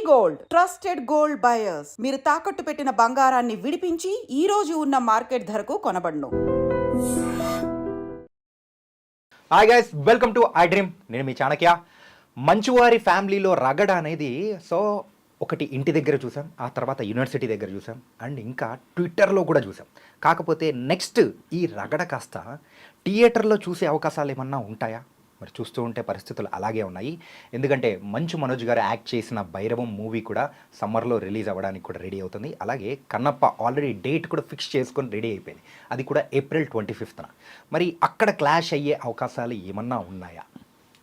Gold trusted gold buyers మీరు తాకట్టు పెట్టిన బంగారాన్ని విడిపించి ఈ రోజు ఉన్న మార్కెట్ ధరకు కొనబడును. Hi guys, welcome to I dream. నేను మీ చాణక్య. మంచువారి ఫ్యామిలీలో రగడ అనేది ఒకటి ఇంటి దగ్గర చూసాం, ఆ తర్వాత యూనివర్సిటీ దగ్గర చూసాం, అండ్ ఇంకా ట్విట్టర్లో కూడా చూసాం. కాకపోతే నెక్స్ట్ ఈ రగడ కాస్త థియేటర్లో చూసే అవకాశాలు ఏమన్నా ఉంటాయా? మరి చూస్తూ ఉంటే పరిస్థితులు అలాగే ఉన్నాయి. ఎందుకంటే మంచు మనోజ్ గారు యాక్ట్ చేసిన భైరవం మూవీ కూడా సమ్మర్లో రిలీజ్ అవ్వడానికి కూడా రెడీ అవుతుంది. అలాగే కన్నప్ప ఆల్రెడీ డేట్ కూడా ఫిక్స్ చేసుకొని రెడీ అయిపోయింది. అది కూడా April 25th. మరి అక్కడ క్లాష్ అయ్యే అవకాశాలు ఏమన్నా ఉన్నాయా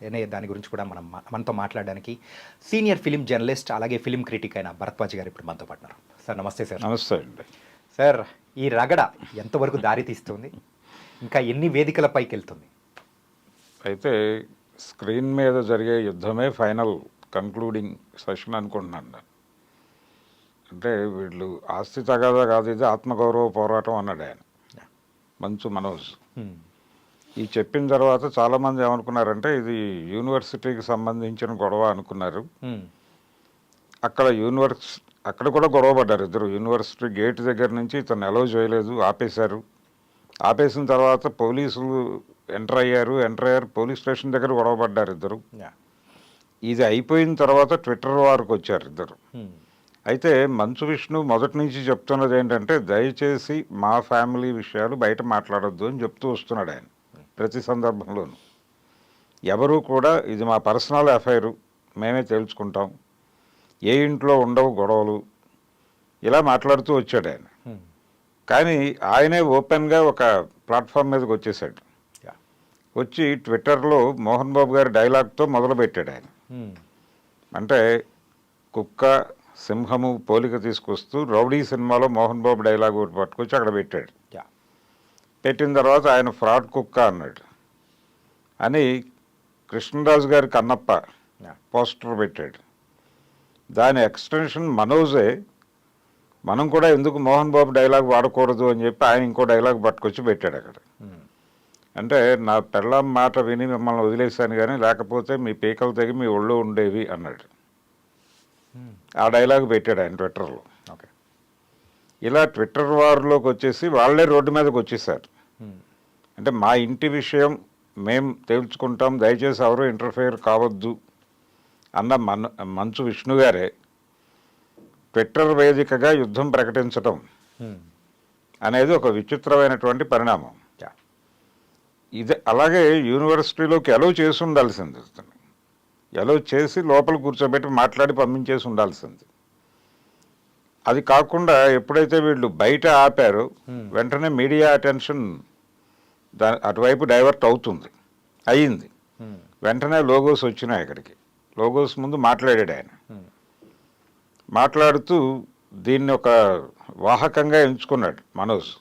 అనే దాని గురించి కూడా మనతో మాట్లాడడానికి సీనియర్ ఫిలిం జర్నలిస్ట్ అలాగే ఫిలిం క్రిటిక్ అయిన భరద్వాజ్ గారు ఇప్పుడు మనతో పాటున్నారు. సార్ నమస్తే. సార్ నమస్తే అండి. సార్, ఈ రగడ ఎంతవరకు దారి తీస్తుంది, ఇంకా ఎన్ని వేదికలపైకి వెళ్తుంది? అయితే స్క్రీన్ మీద జరిగే యుద్ధమే ఫైనల్ కన్క్లూడింగ్ సెషన్ అనుకుంటున్నాను నేను. అంటే వీళ్ళు ఆస్తి తగాదా కాదు, ఇది ఆత్మగౌరవ పోరాటం అన్నాడు ఆయన మంచు మనోజ్. ఈ చెప్పిన తర్వాత చాలామంది ఏమనుకున్నారంటే ఇది యూనివర్సిటీకి సంబంధించిన గొడవ అనుకున్నారు. అక్కడ కూడా గొడవ పడ్డారు ఇద్దరు. యూనివర్సిటీ గేట్ దగ్గర నుంచి ఇతను అలౌ చేయలేదు, ఆపేశారు. ఆపేసిన తర్వాత పోలీసులు ఎంటర్ అయ్యారు. పోలీస్ స్టేషన్ దగ్గర గొడవ పడ్డారు ఇద్దరు. ఇది అయిపోయిన తర్వాత ట్విట్టర్ వారికి వచ్చారు ఇద్దరు. అయితే మంచు విష్ణు మొదటి నుంచి చెప్తున్నది ఏంటంటే దయచేసి మా ఫ్యామిలీ విషయాలు బయట మాట్లాడొద్దు అని చెప్తూ వస్తున్నాడు ఆయన ప్రతి సందర్భంలోనూ. ఎవరూ కూడా ఇది మా పర్సనల్ అఫైరు, మేమే తేల్చుకుంటాం, ఏ ఇంట్లో ఉండవు గొడవలు, ఇలా మాట్లాడుతూ వచ్చాడు ఆయన. కానీ ఆయనే ఓపెన్గా ఒక ప్లాట్ఫామ్ మీదకి వచ్చేసాడు. వచ్చి ట్విట్టర్లో మోహన్ బాబు గారి డైలాగ్తో మొదలుపెట్టాడు ఆయన. అంటే కుక్క సింహము పోలిక తీసుకొస్తూ రౌడీ సినిమాలో మోహన్ బాబు డైలాగ్ ఒకటి పట్టుకొచ్చి అక్కడ పెట్టాడు. పెట్టిన తర్వాత ఆయన ఫ్రాడ్ కుక్క అన్నాడు అని కృష్ణరాజు గారి కన్నప్ప పోస్టర్ పెట్టాడు. దాని ఎక్స్టెన్షన్ మనోజే. మనం కూడా ఎందుకు మోహన్ బాబు డైలాగ్ వాడకూడదు అని చెప్పి ఆయన ఇంకో డైలాగ్ పట్టుకొచ్చి పెట్టాడు అక్కడ. అంటే నా పెళ్ళాం మాట విని మిమ్మల్ని వదిలేశాను కానీ లేకపోతే మీ పీకలు తెగి మీ ఒళ్ళు ఉండేవి అన్నాడు. ఆ డైలాగ్ పెట్టాడు ఆయన ట్విట్టర్లో. ఓకే, ఇలా ట్విట్టర్ వారిలోకి వచ్చేసి వాళ్ళే రోడ్డు మీదకి వచ్చేసారు. అంటే మా ఇంటి విషయం మేం తేల్చుకుంటాం, దయచేసి ఎవరు ఇంటర్ఫియర్ కావద్దు అన్న మంచు విష్ణు గారే ట్విట్టర్ వేదికగా యుద్ధం ప్రకటించటం అనేది ఒక విచిత్రమైనటువంటి పరిణామం. ఇది అలాగే యూనివర్సిటీలోకి అలౌ చేసి ఉండాల్సింది, అలౌ చేసి లోపల కూర్చోబెట్టి మాట్లాడి పంపించేసి ఉండాల్సింది. అది కాకుండా ఎప్పుడైతే వీళ్ళు బయట ఆపారో వెంటనే మీడియా అటెన్షన్ అటువైపు డైవర్ట్ అయ్యింది. వెంటనే లోగోస్ వచ్చినాయి అక్కడికి. లోగోస్ ముందు మాట్లాడాడు ఆయన. మాట్లాడుతూ దీన్ని ఒక వాహకంగా ఎంచుకున్నాడు మనోజ్.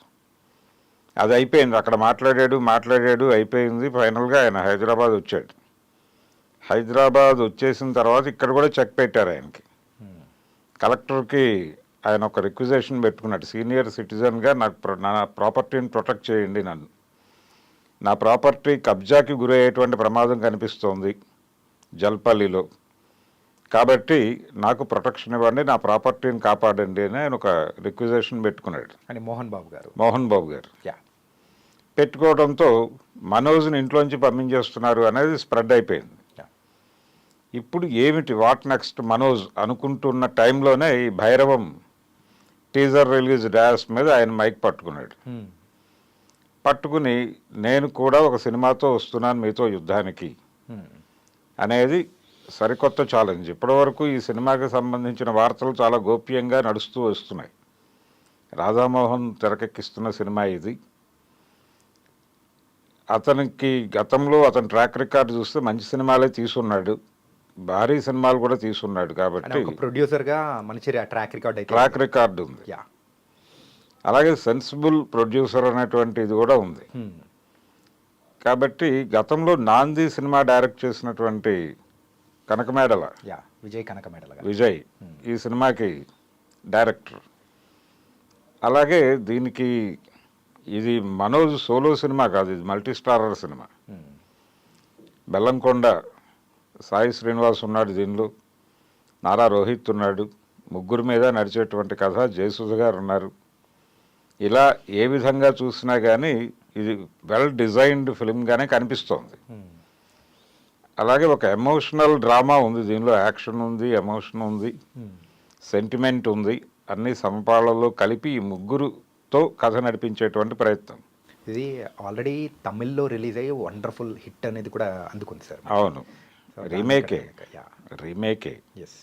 అది అయిపోయింది, అక్కడ మాట్లాడాడు అయిపోయింది. ఫైనల్గా ఆయన హైదరాబాద్ వచ్చాడు. హైదరాబాద్ వచ్చేసిన తర్వాత ఇక్కడ కూడా చెక్ పెట్టారు ఆయనకి. కలెక్టర్కి ఆయన ఒక రిక్వెజేషన్ పెట్టుకున్నాడు, సీనియర్ సిటిజన్గా నా ప్రాపర్టీని ప్రొటెక్ట్ చేయండి, నా ప్రాపర్టీ కబ్జాకి గురయ్యేటువంటి ప్రమాదం కనిపిస్తోంది జల్పల్లిలో, కాబట్టి నాకు ప్రొటెక్షన్ ఇవ్వండి, నా ప్రాపర్టీని కాపాడండి అని ఆయన ఒక రిక్వెజేషన్ పెట్టుకున్నాడు. అని మోహన్ బాబు గారు పెట్టుకోవడంతో మనోజ్ని ఇంట్లోంచి పంపించేస్తున్నారు అనేది స్ప్రెడ్ అయిపోయింది. ఇప్పుడు ఏమిటి వాట్ నెక్స్ట్ మనోజ్ అనుకుంటున్న టైంలోనే ఈ భైరవం టీజర్ రిలీజ్ డాష్ మీద ఆయన మైక్ పట్టుకుని నేను కూడా ఒక సినిమాతో వస్తున్నాను మీతో యుద్ధానికి అనేది సరికొత్త ఛాలెంజ్. ఇప్పటివరకు ఈ సినిమాకి సంబంధించిన వార్తలు చాలా గోప్యంగా నడుస్తూ వస్తున్నాయి. రాధామోహన్ తెరకెక్కిస్తున్న సినిమా ఇది. అతనికి గతంలో అతని ట్రాక్ రికార్డు చూస్తే మంచి సినిమాలే తీసున్నాడు, భారీ సినిమాలు కూడా తీసున్నాడు. కాబట్టి ప్రొడ్యూసర్గా మంచి ట్రాక్ రికార్డు ఉంది. అలాగే సెన్సిబుల్ ప్రొడ్యూసర్ అనేటువంటి ఇది కూడా ఉంది. కాబట్టి గతంలో నాంది సినిమా డైరెక్ట్ చేసినటువంటి విజయ్ ఈ సినిమాకి డైరెక్టర్. అలాగే దీనికి ఇది మనోజ్ సోలో సినిమా కాదు, ఇది multi starrer cinema. Bellamkonda Sai Srinivas ఉన్నాడు దీనిలో, నారా రోహిత్ ఉన్నాడు, ముగ్గురు మీద నడిచేటువంటి కథ, జయసుధ గారు ఉన్నారు. ఇలా ఏ విధంగా చూసినా కానీ ఇది వెల్ డిజైన్డ్ ఫిల్మ్గానే కనిపిస్తోంది. అలాగే ఒక ఎమోషనల్ డ్రామా ఉంది దీనిలో, యాక్షన్ ఉంది, ఎమోషన్ ఉంది, సెంటిమెంట్ ఉంది, అన్ని సమపాళ్ళలో కలిపి ఈ ముగ్గురుతో కథ నడిపించేటువంటి ప్రయత్నం. ఇది ఆల్రెడీ తమిళ్లో రిలీజ్ అయ్యి వండర్ఫుల్ హిట్ అనేది కూడా అందుకుంది సార్. అవును, రీమేకే. ఎస్,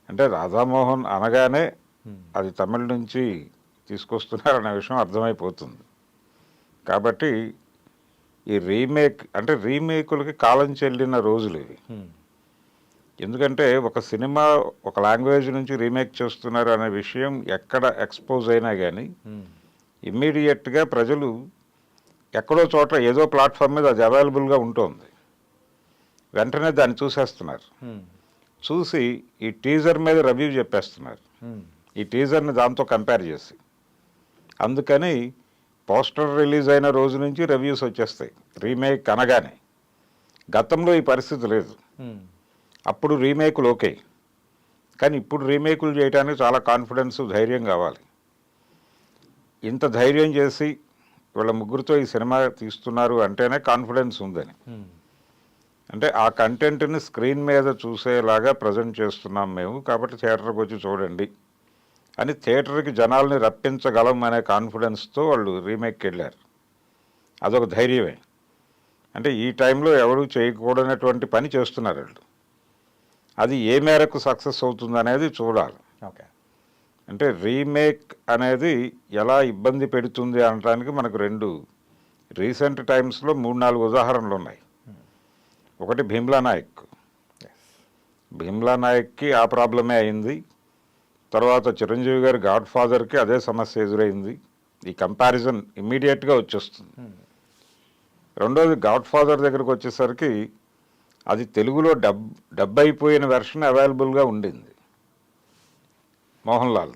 అంటే రాధామోహన్ అనగానే అది తమిళ నుంచి తీసుకొస్తున్నారనే విషయం అర్థమైపోతుంది. కాబట్టి ఈ రీమేక్ అంటే రీమేకులకి కాలం చెల్లిన రోజులు ఇవి. ఎందుకంటే ఒక సినిమా ఒక లాంగ్వేజ్ నుంచి రీమేక్ చేస్తున్నారు అనే విషయం ఎక్కడ ఎక్స్పోజ్ అయినా కానీ ఇమ్మీడియట్గా ప్రజలు ఎక్కడో చోట ఏదో ప్లాట్ఫామ్ మీద అది అవైలబుల్గా ఉంటుంది, వెంటనే దాన్ని చూసేస్తున్నారు. చూసి ఈ టీజర్ మీద రివ్యూ చెప్పేస్తున్నారు, ఈ టీజర్ని దాంతో కంపేర్ చేసి. అందుకని పోస్టర్ రిలీజ్ అయిన రోజు నుంచి రివ్యూస్ వచ్చేస్తాయి రీమేక్ అనగానే. గతంలో ఈ పరిస్థితి లేదు. అప్పుడు రీమేకులు ఓకే, కానీ ఇప్పుడు రీమేకులు చేయడానికి చాలా కాన్ఫిడెన్స్, ధైర్యం కావాలి. ఇంత ధైర్యం చేసి వీళ్ళ ముగ్గురితో ఈ సినిమా తీస్తున్నారు అంటేనే కాన్ఫిడెన్స్ ఉందని. అంటే ఆ కంటెంట్ని స్క్రీన్ మీద చూసేలాగా ప్రజెంట్ చేస్తున్నాం మేము, కాబట్టి థియేటర్కి వచ్చి చూడండి అని థియేటర్కి జనాల్ని రప్పించగలం అనే కాన్ఫిడెన్స్తో వాళ్ళు రీమేక్కి వెళ్ళారు. అదొక ధైర్యమే. అంటే ఈ టైంలో ఎవరు చేయకూడనటువంటి పని చేస్తున్నారు వాళ్ళు. అది ఏ మేరకు సక్సెస్ అవుతుంది అనేది చూడాలి. ఓకే, అంటే రీమేక్ అనేది ఎలా ఇబ్బంది పెడుతుంది అనడానికి మనకు రెండు రీసెంట్ టైమ్స్లో 3-4 ఉదాహరణలు ఉన్నాయి. ఒకటి భీమ్లా నాయక్. భీమ్లా నాయక్కి ఆ ప్రాబ్లమే అయింది. తర్వాత చిరంజీవి గారి గాడ్ ఫాదర్కి అదే సమస్య ఎదురైంది. ఈ కంపారిజన్ ఇమ్మీడియట్గా వచ్చేస్తుంది. రెండోది గాడ్ ఫాదర్ దగ్గరకు వచ్చేసరికి అది తెలుగులో డబ్ అయిపోయిన వెర్షన్ అవైలబుల్గా ఉండింది, మోహన్ లాల్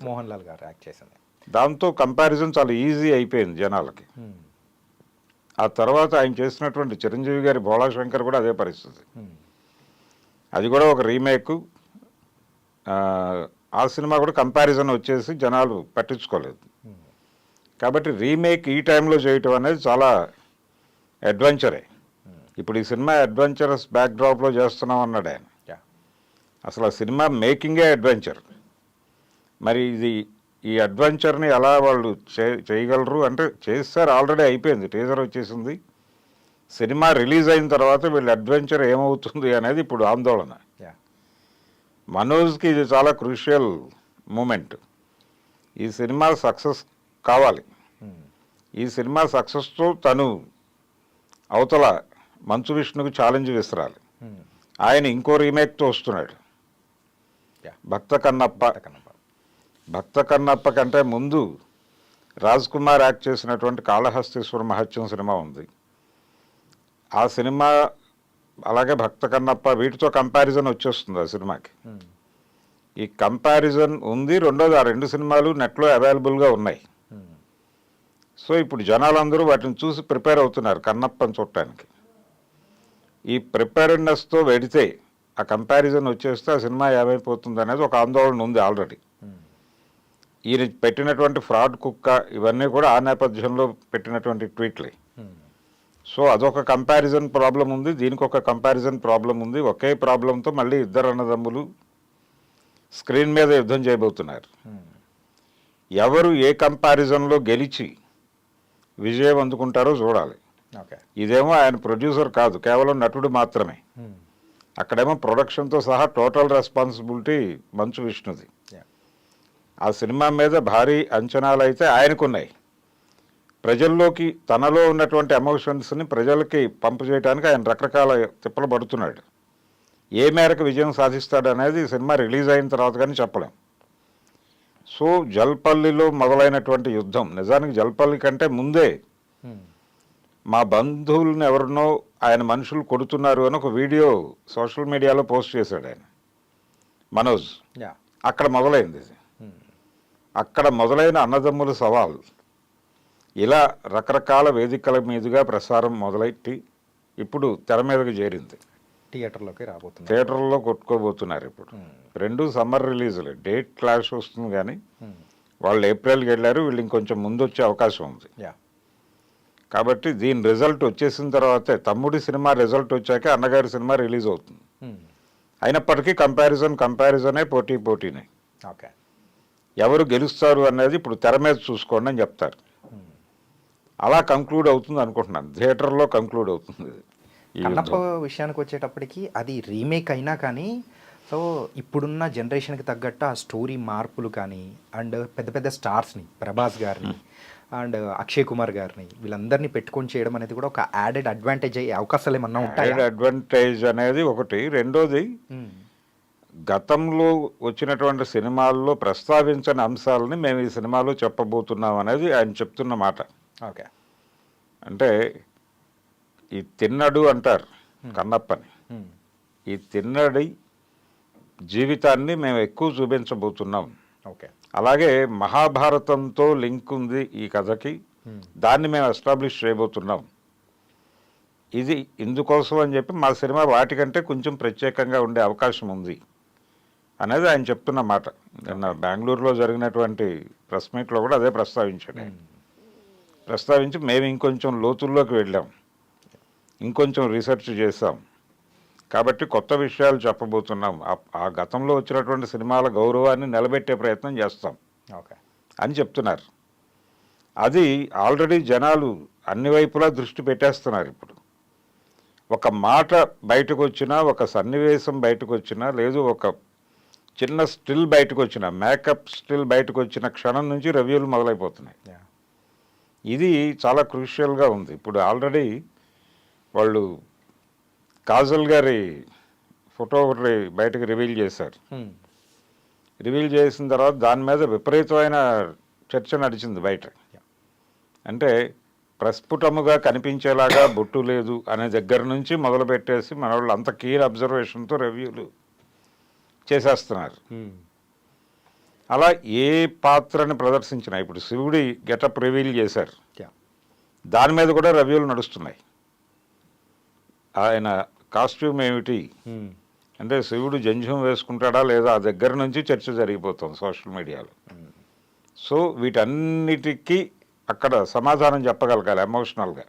గారు యాక్ట్ చేసింది. దాంతో కంపారిజన్ చాలా ఈజీ అయిపోయింది జనాలకి. ఆ తర్వాత ఆయన చేసినటువంటి చిరంజీవి గారి భోళాశంకర్ కూడా అదే పరిస్థితి. అది కూడా ఒక రీమేక్. ఆ సినిమా కూడా కంపారిజన్ వచ్చేసి జనాలు పట్టించుకోలేదు. కాబట్టి రీమేక్ ఈ టైంలో చేయటం అనేది చాలా అడ్వెంచరే. ఇప్పుడు ఈ సినిమా అడ్వెంచరస్ బ్యాక్డ్రాప్లో చేస్తున్నాం అన్నాడు ఆయన. అసలు ఆ సినిమా మేకింగే అడ్వెంచర్. మరి ఈ అడ్వెంచర్ని ఎలా వాళ్ళు చేయగలరు అంటే చేస్తారు. ఆల్రెడీ అయిపోయింది, టీజర్ వచ్చేసింది. సినిమా రిలీజ్ అయిన తర్వాత వీళ్ళ అడ్వెంచర్ ఏమవుతుంది అనేది ఇప్పుడు ఆందోళన. మనోజ్కి ఇది చాలా క్రూషియల్ మూమెంట్. ఈ సినిమా సక్సెస్ కావాలి. ఈ సినిమా సక్సెస్తో తను అవతల మంచు విష్ణుకు ఛాలెంజ్ విసిరాలి. ఆయన ఇంకో రీమేక్తో వస్తున్నాడు, భక్త కన్నప్ప. భక్త కన్నప్ప కంటే ముందు రాజ్ కుమార్ యాక్ట్ చేసినటువంటి కాళహస్తీశ్వర మహత్యం సినిమా ఉంది. ఆ సినిమా అలాగే భక్త కన్నప్ప, వీటితో కంపారిజన్ వచ్చేస్తుంది ఆ సినిమాకి. ఈ కంపారిజన్ ఉంది. రెండోది, ఆ రెండు సినిమాలు నెట్లో అవైలబుల్గా ఉన్నాయి. సో ఇప్పుడు జనాలందరూ వాటిని చూసి ప్రిపేర్ అవుతున్నారు కన్నప్పని చూడటానికి. ఈ ప్రిపేర్నెస్తో వెడితే ఆ కంపారిజన్ వచ్చేస్తే ఆ సినిమా ఏమైపోతుంది అనేది ఒక ఆందోళన ఉంది ఆల్రెడీ. ఈయన పెట్టినటువంటి ఫ్రాడ్ కుక్క ఇవన్నీ కూడా ఆ నేపథ్యంలో పెట్టినటువంటి ట్వీట్లే. సో అదొక కంపారిజన్ ప్రాబ్లం ఉంది, దీనికి ఒక కంపారిజన్ ప్రాబ్లం ఉంది. ఒకే ప్రాబ్లంతో మళ్ళీ ఇద్దరు అన్నదమ్ములు స్క్రీన్ మీద యుద్ధం చేయబోతున్నారు. ఎవరు ఏ కంపారిజన్లో గెలిచి విజయం అందుకుంటారో చూడాలి. ఇదేమో ఆయన ప్రొడ్యూసర్ కాదు, కేవలం నటుడు మాత్రమే. అక్కడేమో ప్రొడక్షన్తో సహా టోటల్ రెస్పాన్సిబిలిటీ మంచు విష్ణుది. ఆ సినిమా మీద భారీ అంచనాలు అయితే ఆయనకున్నాయి. ప్రజల్లోకి తనలో ఉన్నటువంటి ఎమోషన్స్ని ప్రజలకి పంపు చేయడానికి ఆయన రకరకాల తిప్పలు పడుతున్నాడు. ఏ మేరకు విజయం సాధిస్తాడు అనేది సినిమా రిలీజ్ అయిన తర్వాత కానీ చెప్పలేం. సో జల్పల్లిలో మొదలైనటువంటి యుద్ధం, నిజానికి జల్పల్లి కంటే ముందే మా బంధువులను ఎవరినో ఆయన మనుషులు కొడుతున్నారు అని ఒక వీడియో సోషల్ మీడియాలో పోస్ట్ చేశాడు ఆయన, మనోజ్. అక్కడ మొదలైంది. అక్కడ మొదలైన అన్నదమ్ముల సవాల్ ఇలా రకరకాల వేదికల మీదుగా ప్రసారం మొదలెట్టి ఇప్పుడు తెర మీదకి చేరింది. థియేటర్లోకి రాబోతుంది. థియేటర్లో కొట్టుకోబోతున్నారు ఇప్పుడు. రెండు సమ్మర్ రిలీజులే, డేట్ క్లాష్ వస్తుంది కానీ వాళ్ళు ఏప్రిల్కి వెళ్ళారు, వీళ్ళు ఇంకొంచెం ముందు వచ్చే అవకాశం ఉంది. యా, కాబట్టి దీని రిజల్ట్ వచ్చేసిన తర్వాతే, తమ్ముడి సినిమా రిజల్ట్ వచ్చాక అన్నగారి సినిమా రిలీజ్ అవుతుంది. అయినప్పటికీ కంపారిజనే, పోటీనే. ఓకే. ఎవరు గెలుస్తారు అనేది ఇప్పుడు తెర మీద చూసుకోండి అని చెప్తారు. అలా కంక్లూడ్ అవుతుంది అనుకుంటున్నాను, థియేటర్లో కంక్లూడ్ అవుతుంది ఈ కన్నప్ప యుద్ధం. విషయానికి వచ్చేటప్పటికి అది రీమేక్ అయినా కానీ సో ఇప్పుడున్న జనరేషన్కి తగ్గట్టు ఆ స్టోరీ మార్పులు కానీ అండ్ పెద్ద పెద్ద స్టార్స్ని, ప్రభాస్ గారిని అండ్ అక్షయ్ కుమార్ గారిని, వీళ్ళందరినీ పెట్టుకొని చేయడం అనేది కూడా ఒక యాడెడ్ అడ్వాంటేజ్ అయ్యే అవకాశాలు ఏమన్నా ఉంటాయి? అడ్వాంటేజ్ అనేది ఒకటి. రెండోది, గతంలో వచ్చినటువంటి సినిమాల్లో ప్రస్తావించని అంశాలని మేము ఈ సినిమాలో చెప్పబోతున్నాం అనేది ఆయన చెప్తున్న మాట. ఓకే. అంటే ఈ తిన్నడు అంటారు కన్నప్పని, ఈ తిన్నడి జీవితాన్ని మేము ఎక్కువ చూపించబోతున్నాం. ఓకే. అలాగే మహాభారతంతో లింక్ ఉంది ఈ కథకి, దాన్ని మేము ఎస్టాబ్లిష్ చేయబోతున్నాం. ఇది ఇందుకోసం అని చెప్పి మా సినిమా వాటికంటే కొంచెం ప్రత్యేకంగా ఉండే అవకాశం ఉంది అనేది ఆయన చెప్తున్న మాట. నిన్న బెంగళూరులో జరిగినటువంటి ప్రెస్ మీట్లో కూడా అదే ప్రస్తావించాడు. ప్రస్తావించి మేము ఇంకొంచెం లోతుల్లోకి వెళ్ళాం, ఇంకొంచెం రీసెర్చ్ చేసాం, కాబట్టి కొత్త విషయాలు చెప్పబోతున్నాం, ఆ గతంలో వచ్చినటువంటి సినిమాల గౌరవాన్ని నిలబెట్టే ప్రయత్నం చేస్తాం ఓకే అని చెప్తున్నారు. అది ఆల్రెడీ జనాలు అన్ని వైపులా దృష్టి పెట్టేస్తున్నారు. ఇప్పుడు ఒక మాట బయటకు వచ్చినా, ఒక సన్నివేశం బయటకు వచ్చినా, లేదు ఒక చిన్న స్టిల్ బయటకు వచ్చిన, మేకప్ స్టిల్ బయటకు వచ్చిన క్షణం నుంచి రివ్యూలు మొదలైపోతున్నాయి. ఇది చాలా క్రూషియల్గా ఉంది. ఇప్పుడు ఆల్రెడీ వాళ్ళు కాజల్ గారి ఫోటో ఒకటి బయటకు రివీల్ చేశారు. రివీల్ చేసిన తర్వాత దాని మీద విపరీతమైన చర్చ నడిచింది బయట. అంటే ప్రస్ఫుటముగా కనిపించేలాగా బొట్టు లేదు అనే దగ్గర నుంచి మొదలుపెట్టేసి మన వాళ్ళు అంత కీన్ అబ్జర్వేషన్తో రివ్యూలు చేసేస్తున్నారు. అలా ఏ పాత్రని ప్రదర్శించినా, ఇప్పుడు శివుడి గెటప్ రివీల్ చేశారు, దాని మీద కూడా రివ్యూలు నడుస్తున్నాయి. ఆయన కాస్ట్యూమ్ ఏమిటి అంటే శివుడు జంధ్యం వేసుకుంటాడా లేదా, ఆ దగ్గర నుంచి చర్చ జరిగిపోతుంది సోషల్ మీడియాలో. సో వీటన్నిటికీ అక్కడ సమాధానం చెప్పగలగాలి ఎమోషనల్గా.